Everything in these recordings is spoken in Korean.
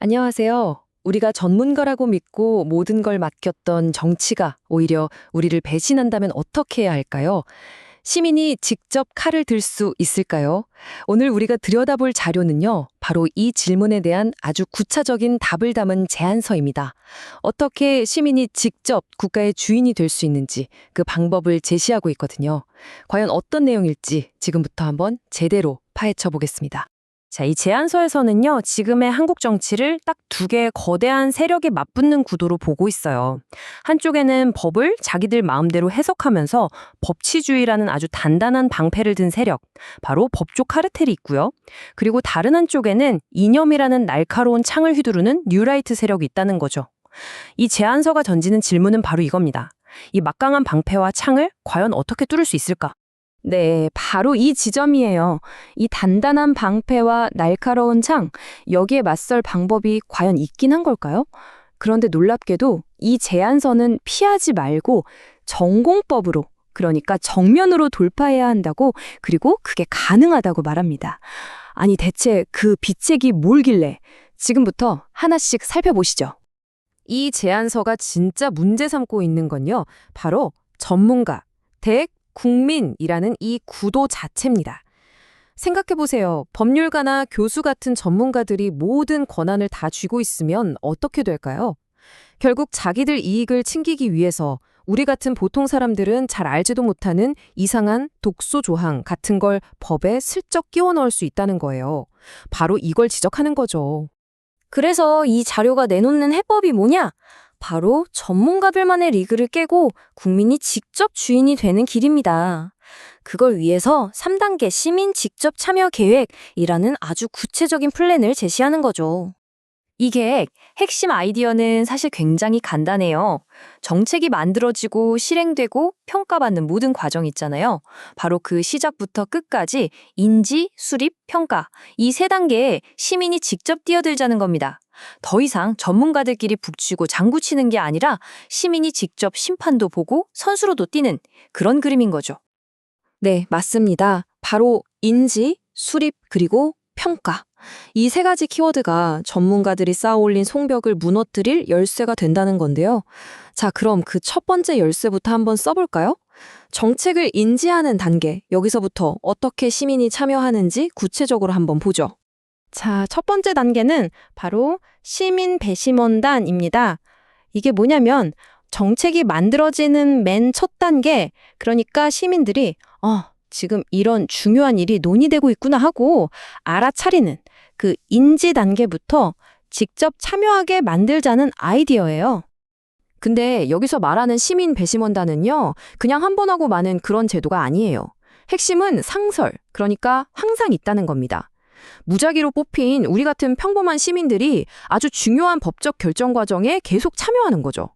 안녕하세요. 우리가 전문가라고 믿고 모든 걸 맡겼던 정치가 오히려 우리를 배신한다면 어떻게 해야 할까요? 시민이 직접 칼을 들 수 있을까요? 오늘 우리가 들여다볼 자료는요, 바로 이 질문에 대한 아주 구체적인 답을 담은 제안서입니다. 어떻게 시민이 직접 국가의 주인이 될 수 있는지 그 방법을 제시하고 있거든요. 과연 어떤 내용일지 지금부터 한번 제대로 파헤쳐 보겠습니다. 자, 이 제안서에서는요, 지금의 한국 정치를 딱 두 개의 거대한 세력이 맞붙는 구도로 보고 있어요. 한쪽에는 법을 자기들 마음대로 해석하면서 법치주의라는 아주 단단한 방패를 든 세력, 바로 법조 카르텔이 있고요. 그리고 다른 한쪽에는 이념이라는 날카로운 창을 휘두르는 뉴라이트 세력이 있다는 거죠. 이 제안서가 던지는 질문은 바로 이겁니다. 이 막강한 방패와 창을 과연 어떻게 뚫을 수 있을까? 네, 바로 이 지점이에요. 이 단단한 방패와 날카로운 창, 여기에 맞설 방법이 과연 있긴 한 걸까요? 그런데 놀랍게도 이 제안서는 피하지 말고 전공법으로, 그러니까 정면으로 돌파해야 한다고, 그리고 그게 가능하다고 말합니다. 아니, 대체 그 비책이 뭘길래? 지금부터 하나씩 살펴보시죠. 이 제안서가 진짜 문제 삼고 있는 건요, 바로 전문가, 대 국민이라는 이 구도 자체입니다. 생각해보세요. 법률가나 교수 같은 전문가들이 모든 권한을 다 쥐고 있으면 어떻게 될까요? 결국 자기들 이익을 챙기기 위해서 우리 같은 보통 사람들은 잘 알지도 못하는 이상한 독소 조항 같은 걸 법에 슬쩍 끼워 넣을 수 있다는 거예요. 바로 이걸 지적하는 거죠. 그래서 이 자료가 내놓는 해법이 뭐냐? 바로 전문가들만의 리그를 깨고 국민이 직접 주인이 되는 길입니다. 그걸 위해서 3단계 시민 직접 참여 계획이라는 아주 구체적인 플랜을 제시하는 거죠. 이 계획, 핵심 아이디어는 사실 굉장히 간단해요. 정책이 만들어지고 실행되고 평가받는 모든 과정 있잖아요. 바로 그 시작부터 끝까지 인지, 수립, 평가, 이 3단계에 시민이 직접 뛰어들자는 겁니다. 더 이상 전문가들끼리 북치고 장구치는 게 아니라 시민이 직접 심판도 보고 선수로도 뛰는 그런 그림인 거죠. 네, 맞습니다. 바로 인지, 수립, 그리고 평가. 이 3가지 키워드가 전문가들이 쌓아올린 송벽을 무너뜨릴 열쇠가 된다는 건데요. 자, 그럼 그 첫 번째 열쇠부터 한번 써볼까요? 정책을 인지하는 단계, 여기서부터 어떻게 시민이 참여하는지 구체적으로 한번 보죠. 자, 첫 번째 단계는 바로 시민 배심원단입니다. 이게 뭐냐면 정책이 만들어지는 맨 첫 단계, 그러니까 시민들이 지금 이런 중요한 일이 논의되고 있구나 하고 알아차리는 그 인지 단계부터 직접 참여하게 만들자는 아이디어예요. 근데 여기서 말하는 시민 배심원단은요, 그냥 한 번 하고 마는 그런 제도가 아니에요. 핵심은 상설, 그러니까 항상 있다는 겁니다. 무작위로 뽑힌 우리 같은 평범한 시민들이 아주 중요한 법적 결정 과정에 계속 참여하는 거죠.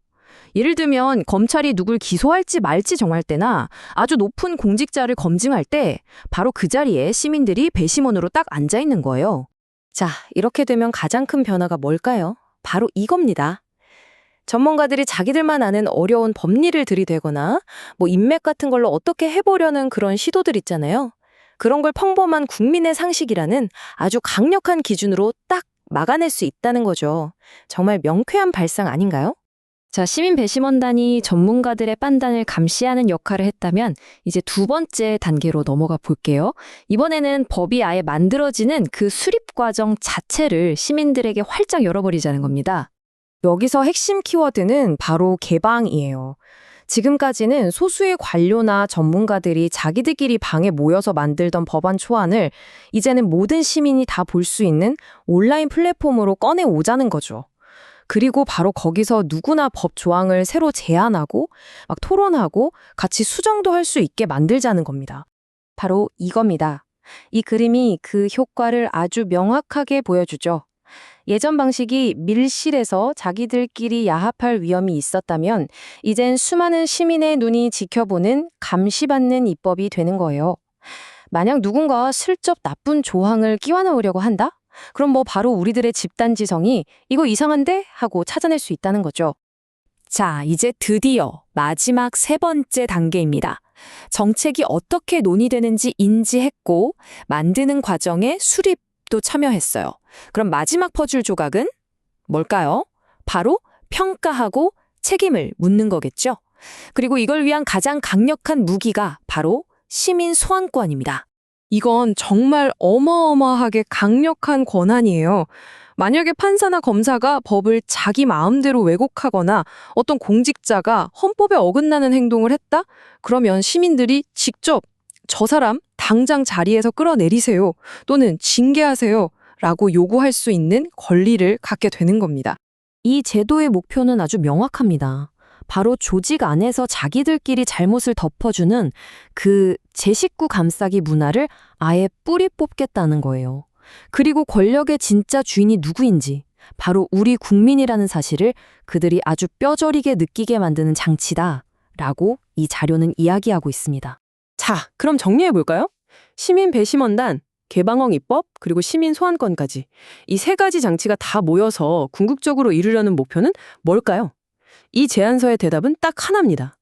예를 들면 검찰이 누굴 기소할지 말지 정할 때나 아주 높은 공직자를 검증할 때 바로 그 자리에 시민들이 배심원으로 딱 앉아 있는 거예요. 자, 이렇게 되면 가장 큰 변화가 뭘까요? 바로 이겁니다. 전문가들이 자기들만 아는 어려운 법리를 들이대거나 인맥 같은 걸로 어떻게 해보려는 그런 시도들 있잖아요. 그런 걸 평범한 국민의 상식이라는 아주 강력한 기준으로 딱 막아낼 수 있다는 거죠. 정말 명쾌한 발상 아닌가요? 자, 시민 배심원단이 전문가들의 판단을 감시하는 역할을 했다면 이제 두 번째 단계로 넘어가 볼게요. 이번에는 법이 아예 만들어지는 그 수립 과정 자체를 시민들에게 활짝 열어버리자는 겁니다. 여기서 핵심 키워드는 바로 개방이에요. 지금까지는 소수의 관료나 전문가들이 자기들끼리 방에 모여서 만들던 법안 초안을 이제는 모든 시민이 다 볼 수 있는 온라인 플랫폼으로 꺼내오자는 거죠. 그리고 바로 거기서 누구나 법 조항을 새로 제안하고 막 토론하고 같이 수정도 할 수 있게 만들자는 겁니다. 바로 이겁니다. 이 그림이 그 효과를 아주 명확하게 보여주죠. 예전 방식이 밀실에서 자기들끼리 야합할 위험이 있었다면 이젠 수많은 시민의 눈이 지켜보는 감시받는 입법이 되는 거예요. 만약 누군가 슬쩍 나쁜 조항을 끼워 넣으려고 한다? 그럼 바로 우리들의 집단지성이 이거 이상한데? 하고 찾아낼 수 있다는 거죠. 자, 이제 드디어 마지막 3번째 단계입니다. 정책이 어떻게 논의되는지 인지했고 만드는 과정에 수립도 참여했어요. 그럼 마지막 퍼즐 조각은 뭘까요? 바로 평가하고 책임을 묻는 거겠죠. 그리고 이걸 위한 가장 강력한 무기가 바로 시민 소환권입니다. 이건 정말 어마어마하게 강력한 권한이에요. 만약에 판사나 검사가 법을 자기 마음대로 왜곡하거나 어떤 공직자가 헌법에 어긋나는 행동을 했다? 그러면 시민들이 직접 저 사람 당장 자리에서 끌어내리세요 또는 징계하세요 라고 요구할 수 있는 권리를 갖게 되는 겁니다. 이 제도의 목표는 아주 명확합니다. 바로 조직 안에서 자기들끼리 잘못을 덮어주는 그 제 식구 감싸기 문화를 아예 뿌리 뽑겠다는 거예요. 그리고 권력의 진짜 주인이 누구인지, 바로 우리 국민이라는 사실을 그들이 아주 뼈저리게 느끼게 만드는 장치다라고 이 자료는 이야기하고 있습니다. 자, 그럼 정리해볼까요? 시민 배심원단, 개방형 입법, 그리고 시민 소환권까지. 이 세 가지 장치가 다 모여서 궁극적으로 이루려는 목표는 뭘까요? 이 제안서의 대답은 딱 하나입니다.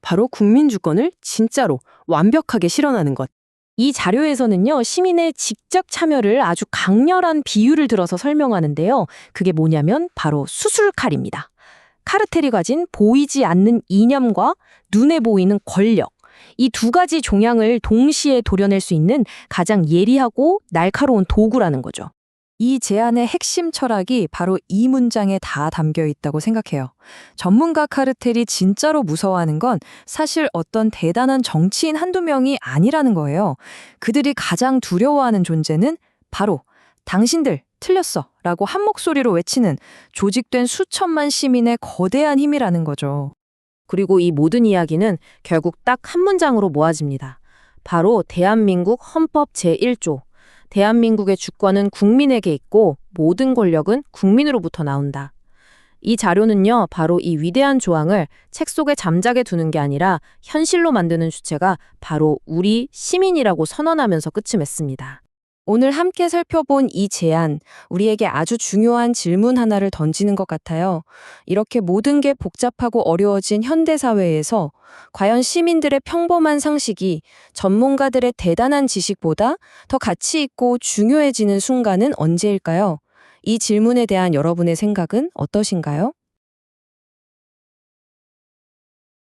바로 국민 주권을 진짜로 완벽하게 실현하는 것. 이 자료에서는요, 시민의 직접 참여를 아주 강렬한 비유를 들어서 설명하는데요. 그게 뭐냐면 바로 수술칼입니다. 카르텔이 가진 보이지 않는 이념과 눈에 보이는 권력. 이 두 가지 종양을 동시에 도려낼 수 있는 가장 예리하고 날카로운 도구라는 거죠. 이 제안의 핵심 철학이 바로 이 문장에 다 담겨 있다고 생각해요. 전문가 카르텔이 진짜로 무서워하는 건 사실 어떤 대단한 정치인 한두 명이 아니라는 거예요. 그들이 가장 두려워하는 존재는 바로 당신들 틀렸어 라고 한 목소리로 외치는 조직된 수천만 시민의 거대한 힘이라는 거죠. 그리고 이 모든 이야기는 결국 딱 한 문장으로 모아집니다. 바로 대한민국 헌법 제1조. 대한민국의 주권은 국민에게 있고 모든 권력은 국민으로부터 나온다. 이 자료는요, 바로 이 위대한 조항을 책 속에 잠자게 두는 게 아니라 현실로 만드는 주체가 바로 우리 시민이라고 선언하면서 끝이 맺습니다. 오늘 함께 살펴본 이 제안, 우리에게 아주 중요한 질문 하나를 던지는 것 같아요. 이렇게 모든 게 복잡하고 어려워진 현대사회에서 과연 시민들의 평범한 상식이 전문가들의 대단한 지식보다 더 가치 있고 중요해지는 순간은 언제일까요? 이 질문에 대한 여러분의 생각은 어떠신가요?